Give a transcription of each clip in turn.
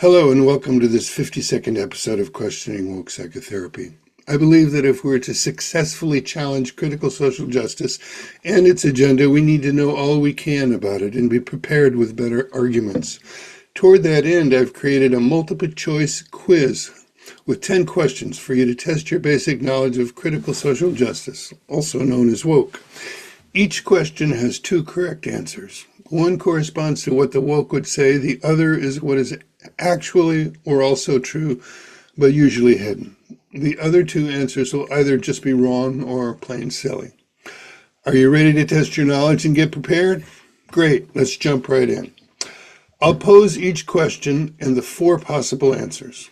Hello and welcome to this 52nd episode of Questioning Woke Psychotherapy. I believe that if we're to successfully challenge critical social justice and its agenda, we need to know all we can about it and be prepared with better arguments. Toward that end, I've created a multiple-choice quiz with 10 questions for you to test your basic knowledge of critical social justice, also known as woke. Each question has two correct answers. One corresponds to what the woke would say, the other is what is actually or also true, but usually hidden. The other two answers will either just be wrong or plain silly. Are you ready to test your knowledge and get prepared? Great, let's jump right in. I'll pose each question and the four possible answers.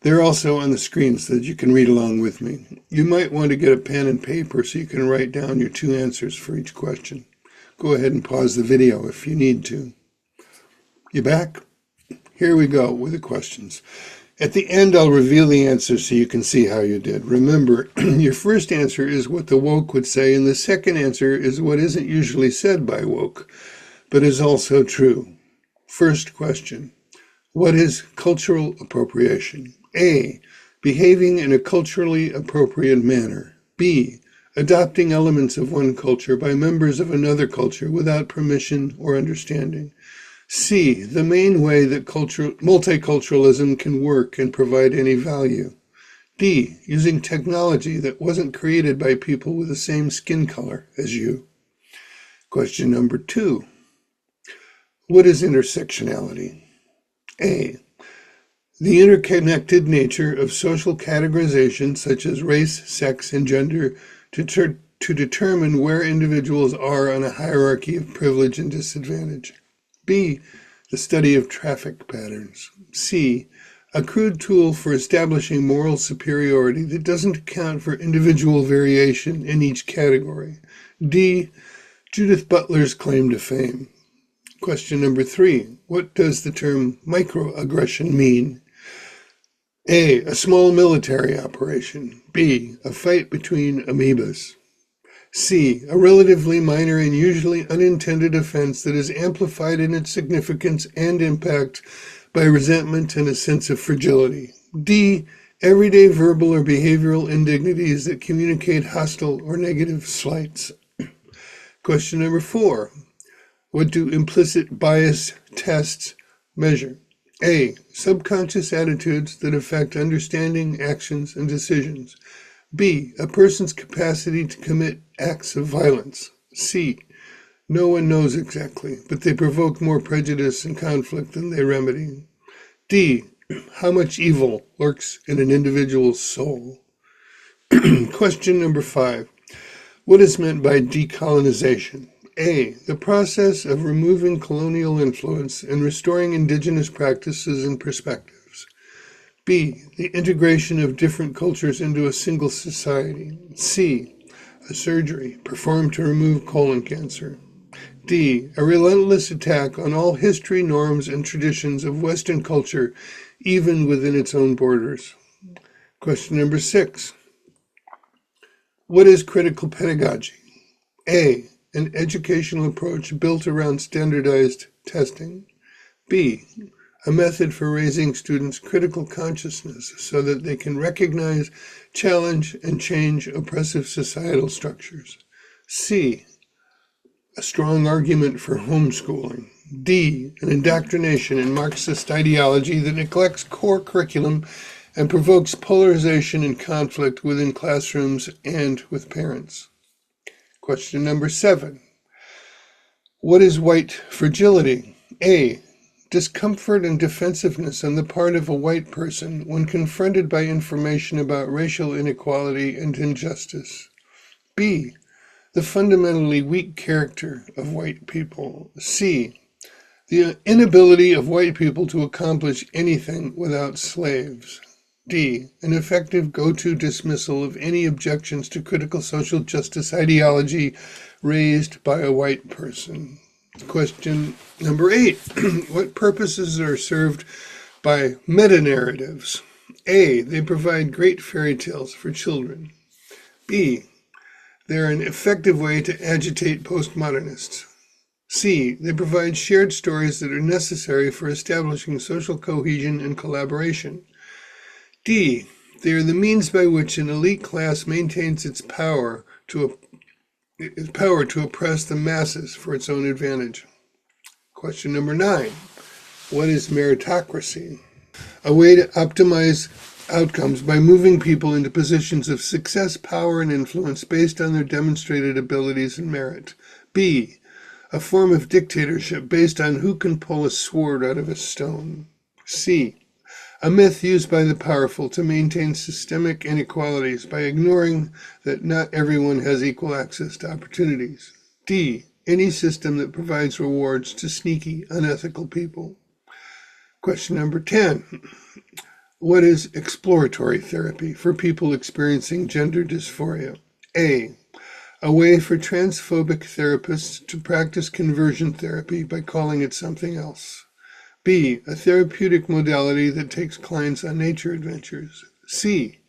They're also on the screen so that you can read along with me. You might want to get a pen and paper so you can write down your two answers for each question. Go ahead and pause the video if you need to. You back? Here we go with the questions. At the end, I'll reveal the answers so you can see how you did. Remember, your first answer is what the woke would say, and the second answer is what isn't usually said by woke, but is also true. First question. What is cultural appropriation? A. Behaving in a culturally appropriate manner. B. Adopting elements of one culture by members of another culture without permission or understanding. C. The main way that multiculturalism can work and provide any value. D. Using technology that wasn't created by people with the same skin color as you. Question number 2. What is intersectionality? A. The interconnected nature of social categorization such as race, sex, and gender to determine where individuals are on a hierarchy of privilege and disadvantage. B. The study of traffic patterns. C. A crude tool for establishing moral superiority that doesn't account for individual variation in each category. D. Judith Butler's claim to fame. Question number 3. What does the term microaggression mean? A. A small military operation. B. A fight between amoebas. C. A relatively minor and usually unintended offense that is amplified in its significance and impact by resentment and a sense of fragility. D. Everyday verbal or behavioral indignities that communicate hostile or negative slights. Question number 4. What do implicit bias tests measure? A. Subconscious attitudes that affect understanding, actions, and decisions. B. A person's capacity to commit acts of violence. C. No one knows exactly, but they provoke more prejudice and conflict than they remedy. D. How much evil lurks in an individual's soul? Question number 5. What is meant by decolonization? A. The process of removing colonial influence and restoring indigenous practices and perspectives. B. The integration of different cultures into a single society. C. A surgery performed to remove colon cancer. D. A relentless attack on all history, norms, and traditions of Western culture, even within its own borders. Question number 6. What is critical pedagogy? A. An educational approach built around standardized testing. B. A method for raising students' critical consciousness so that they can recognize, challenge, and change oppressive societal structures. C. A strong argument for homeschooling. D. An indoctrination in Marxist ideology that neglects core curriculum and provokes polarization and conflict within classrooms and with parents. Question number 7. What is white fragility? A. Discomfort and defensiveness on the part of a white person when confronted by information about racial inequality and injustice. B. The fundamentally weak character of white people. C. The inability of white people to accomplish anything without slaves. D. An effective go-to dismissal of any objections to critical social justice ideology raised by a white person. Question number 8. What purposes are served by meta-narratives? A. They provide great fairy tales for children. B. They're an effective way to agitate postmodernists. C. They provide shared stories that are necessary for establishing social cohesion and collaboration. D. They are the means by which an elite class maintains its power to oppress the masses for its own advantage. Question number 9. What is meritocracy? A way to optimize outcomes by moving people into positions of success, power, and influence based on their demonstrated abilities and merit. B. A form of dictatorship based on who can pull a sword out of a stone. C. A myth used by the powerful to maintain systemic inequalities by ignoring that not everyone has equal access to opportunities. D. Any system that provides rewards to sneaky, unethical people. Question number 10. What is exploratory therapy for people experiencing gender dysphoria? A. A way for transphobic therapists to practice conversion therapy by calling it something else. B. A therapeutic modality that takes clients on nature adventures. C.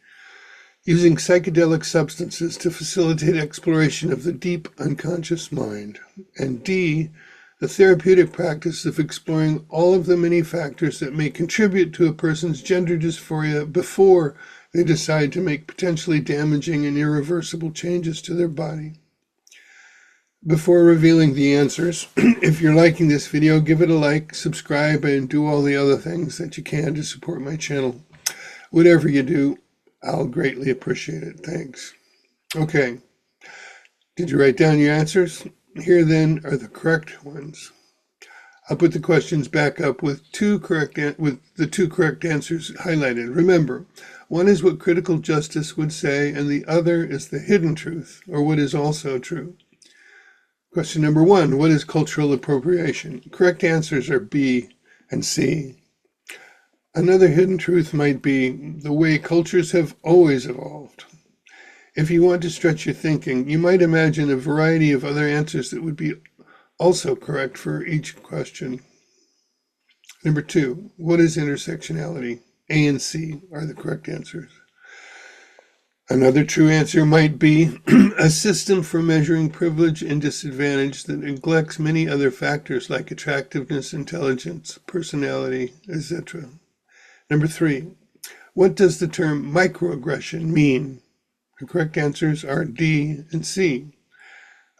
Using psychedelic substances to facilitate exploration of the deep unconscious mind. And D. The therapeutic practice of exploring all of the many factors that may contribute to a person's gender dysphoria before they decide to make potentially damaging and irreversible changes to their body. Before revealing the answers, if you're liking this video, give it a like, subscribe, and do all the other things that you can to support my channel. Whatever you do, I'll greatly appreciate it. Thanks. Okay. Did you write down your answers? Here then are the correct ones. I'll put the questions back up with the two correct answers highlighted. Remember, one is what critical justice would say, and the other is the hidden truth, or what is also true. Question number 1, what is cultural appropriation? Correct answers are B and C. Another hidden truth might be the way cultures have always evolved. If you want to stretch your thinking, you might imagine a variety of other answers that would be also correct for each question. Number 2, what is intersectionality? A and C are the correct answers. Another true answer might be a system for measuring privilege and disadvantage that neglects many other factors like attractiveness, intelligence, personality, etc. Number 3, what does the term microaggression mean? The correct answers are D and C.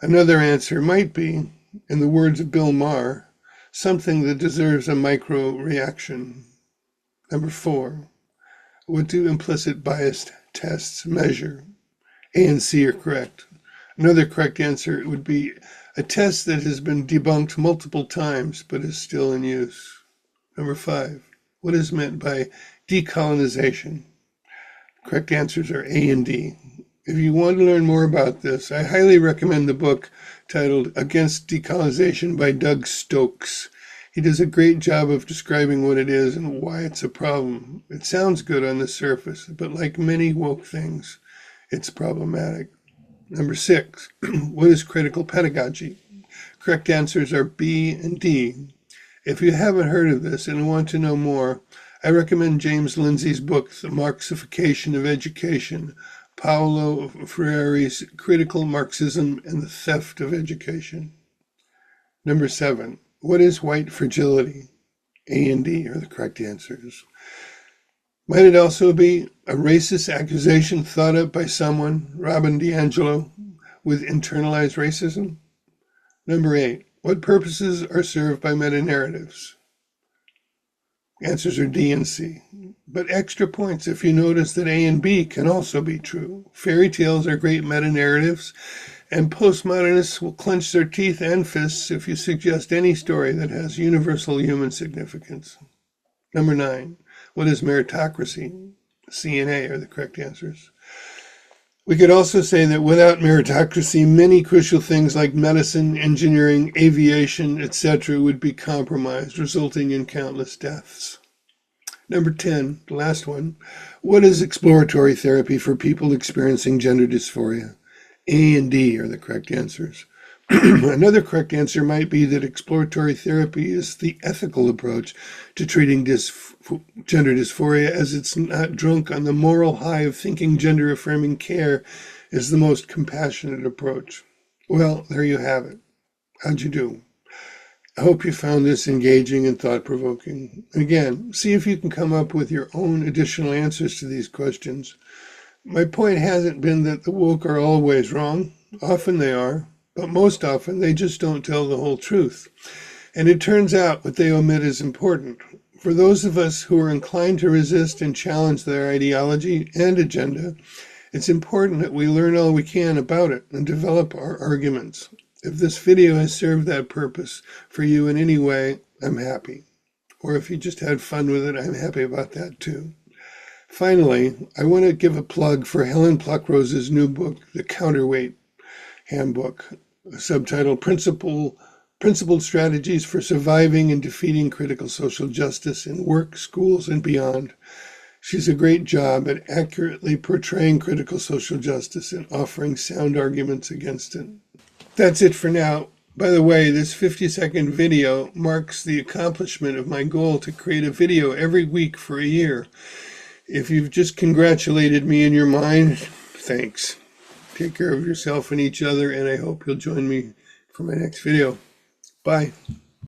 Another answer might be, in the words of Bill Maher, something that deserves a micro reaction. Number 4, what do implicit bias tests measure? A and C are correct. Another correct answer would be a test that has been debunked multiple times but is still in use. Number 5, what is meant by decolonization? Correct answers are A and D. If you want to learn more about this, I highly recommend the book titled Against Decolonization by Doug Stokes. He does a great job of describing what it is and why it's a problem. It sounds good on the surface, but like many woke things, it's problematic. Number 6, what is critical pedagogy? Correct answers are B and D. If you haven't heard of this and want to know more, I recommend James Lindsay's book, The Marxification of Education, Paulo Freire's Critical Marxism and the Theft of Education. Number 7, what is white fragility? A and D are the correct answers. Might it also be a racist accusation thought up by someone, Robin DiAngelo, with internalized racism? Number 8, what purposes are served by meta-narratives? Answers are D and C. But extra points if you notice that A and B can also be true. Fairy tales are great meta-narratives, and postmodernists will clench their teeth and fists if you suggest any story that has universal human significance. Number 9, what is meritocracy? C and A are the correct answers. We could also say that without meritocracy, many crucial things like medicine, engineering, aviation, etc. would be compromised, resulting in countless deaths. Number 10, the last one, what is exploratory therapy for people experiencing gender dysphoria? A and D are the correct answers. Another correct answer might be that exploratory therapy is the ethical approach to treating gender dysphoria, as it's not drunk on the moral high of thinking gender-affirming care is the most compassionate approach. Well, there you have it. How'd you do? I hope you found this engaging and thought-provoking. Again, see if you can come up with your own additional answers to these questions. My point hasn't been that the woke are always wrong. Often they are, but most often they just don't tell the whole truth. And it turns out what they omit is important. For those of us who are inclined to resist and challenge their ideology and agenda, it's important that we learn all we can about it and develop our arguments. If this video has served that purpose for you in any way, I'm happy. Or if you just had fun with it, I'm happy about that too. Finally, I want to give a plug for Helen Pluckrose's new book, The Counterweight Handbook, subtitled Principled Strategies for Surviving and Defeating Critical Social Justice in Work, Schools, and Beyond. She's a great job at accurately portraying critical social justice and offering sound arguments against it. That's it for now. By the way, this 50-second video marks the accomplishment of my goal to create a video every week for a year. If you've just congratulated me in your mind, thanks. Take care of yourself and each other, and I hope you'll join me for my next video. Bye.